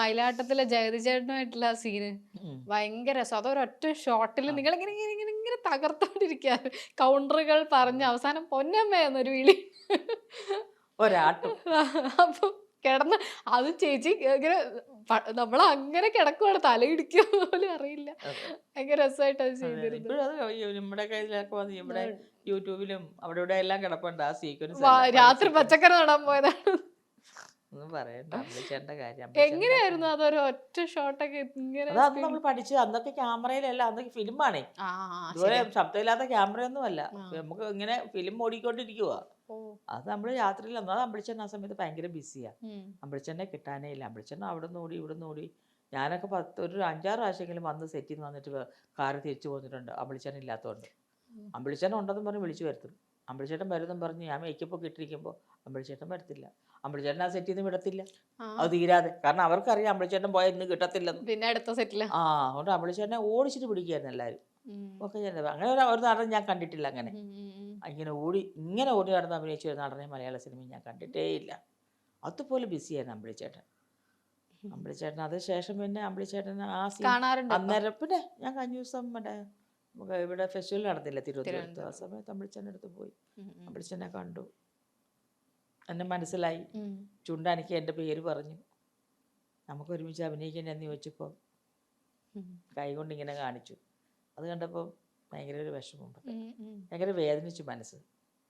മയിലാട്ടത്തിലെ Jagathy ചേട്ടനുമായിട്ടുള്ള scene ഉം. ഭയങ്കര രസം. അതൊരൊറ്റ ഷോട്ടിൽ ആ. നിങ്ങളിങ്ങനെ ഇങ്ങനെ ഇങ്ങനെ ഇങ്ങനെ തകർത്തോണ്ടിരിക്കുക. കൗണ്ടറുകൾ പറഞ്ഞ് അവസാനം പൊന്നമ്മ എന്നൊരു വിളി. ഒരാട്ടും. അപ്പൊ കിടന്ന് അത് ചേച്ചി ഇങ്ങനെ നമ്മളങ്ങനെ കിടക്കുവാണ്, തലയിടിക്കുക പോലും അറിയില്ല. അതെ ഭയങ്കര രസമായിട്ട് അത് അതെ ചെയ്തിരുന്നു. ഇപ്പോഴും അത് നമ്മുടെ കയ്യിലൊക്കെ വന്ന് ഇവിടെ യൂട്യൂബിലും അവിടെ ഇവിടെ എല്ലാം കിടപ്പുണ്ട് ആ സീക്വൻസ് വാ എല്ലാം പല രാത്രി സീക്വൻസ്. പച്ചക്കറി നടാൻ പോയതാണ്. ഒന്നും പറയണ്ട അമ്പിളിച്ചേട്ടൻ്റെ കാര്യം അമ്പിളിച്ചേട്ടൻ്റെ എങ്ങനെയായിരുന്നു അതൊരു ഒറ്റ ഷോട്ടൊക്കെ ഇങ്ങനെ അതന്ന് സ്പീഡ്? നമ്മൾ പഠിച്ചു അന്നൊക്കെ ക്യാമറയിലല്ല അന്നൊക്കെ ഫിലിമാണേ ആ ഇതുപോലെ ശരിയാ. ശബ്ദമില്ലാത്ത ക്യാമറയൊന്നും അല്ല ആ. നമുക്ക് ഇങ്ങനെ ഫിലിം ഓടിക്കൊണ്ടിരിക്കുക ഓ. അത് നമ്മൾ രാത്രിയിൽ ഒന്നാമത് അമ്പിളിച്ചേട്ടൻ ആ സമയത്ത് ഭയങ്കര ബിസിയാണ് ഉം. അമ്പിളിച്ചേട്ടനെ കിട്ടാനേ ഇല്ല അമ്പിളിച്ചേട്ടൻ അവിടെ നിന്ന് ഓടി ഇവിടെ നിന്ന് ഓടി ഞാനൊക്കെ ഒരു 5-6 പ്രാവശ്യമെങ്കിലും വന്ന് സെറ്റിൽ നിന്ന് വന്നിട്ട് കാറ് തിരിച്ചു പോന്നിട്ടുണ്ട് അമ്പിളിച്ചേട്ടൻ ഇല്ലാത്തതുകൊണ്ട് ഉം. അമ്പിളിച്ചേട്ടൻ ഉണ്ടെന്നും പറഞ്ഞ് വിളിച്ചു വരുത്തും അമ്പിളിച്ചേട്ടൻ വരുമെന്നും പറഞ്ഞ് ഞാൻ മേക്കപ്പൊക്കെ ഇട്ടിരിക്കുമ്പോൾ അമ്പിളിച്ചേട്ടൻ വരത്തില്ല അമ്പിളിച്ചേട്ടൻ ആ സെറ്റിൽ നിന്ന് വിടത്തില്ല ആ. അത് തീരാതെ കാരണം അവർക്കറിയാം അമ്പിളിച്ചേട്ടൻ പോയാൽ ഇന്ന് കിട്ടത്തില്ലെന്ന് പിന്നെ അടുത്ത സെറ്റില. ആ അതുകൊണ്ട് അമ്പിളിച്ചേട്ടനെ ഓടിച്ചിട്ട് പിടിക്കുകയായിരുന്നു എല്ലാവരും ഒക്കെ ചെയ്യുന്നത് അങ്ങനെ ഒരു നടൻ ഞാൻ കണ്ടിട്ടില്ല അങ്ങനെ ഇങ്ങനെ ഓടി നടന്ന് അഭിനയിച്ച ഒരു നടനെ മലയാള സിനിമയിൽ ഞാൻ കണ്ടിട്ടേ ഇല്ല അതുപോലെ ബിസിയായിരുന്നു അമ്പിളിച്ചേട്ടൻ അമ്പിളിച്ചേട്ടൻ അത് ശേഷം പിന്നെ അമ്പിളിച്ചേട്ടൻ ആ സീൻ കാണാറുണ്ട് ഇപ്പൊ? അന്നേരം പിന്നെ ഞാൻ കഴിഞ്ഞ ദിവസം മറ്റേ ഇവിടെ ഫെസ്റ്റിവൽ നടന്നില്ല തിരുവനന്തപുരത്ത് ആ സമയത്ത് അമ്പിളിച്ചേട്ടൻ്റെ അടുത്ത് പോയി അമ്പിളിച്ചേട്ടനെ കണ്ടു എന്നെ മനസ്സിലായി ചുണ്ടാനിക്ക് എൻ്റെ പേര് പറഞ്ഞു നമുക്ക് ഒരുമിച്ച് അഭിനയിക്കാൻ എന്ന് ചോദിച്ചപ്പോൾ കൈകൊണ്ട് ഇങ്ങനെ കാണിച്ചു അത് കണ്ടപ്പോൾ ഭയങ്കര ഒരു വിഷമം ഭയങ്കര വേദനിച്ചു മനസ്സ്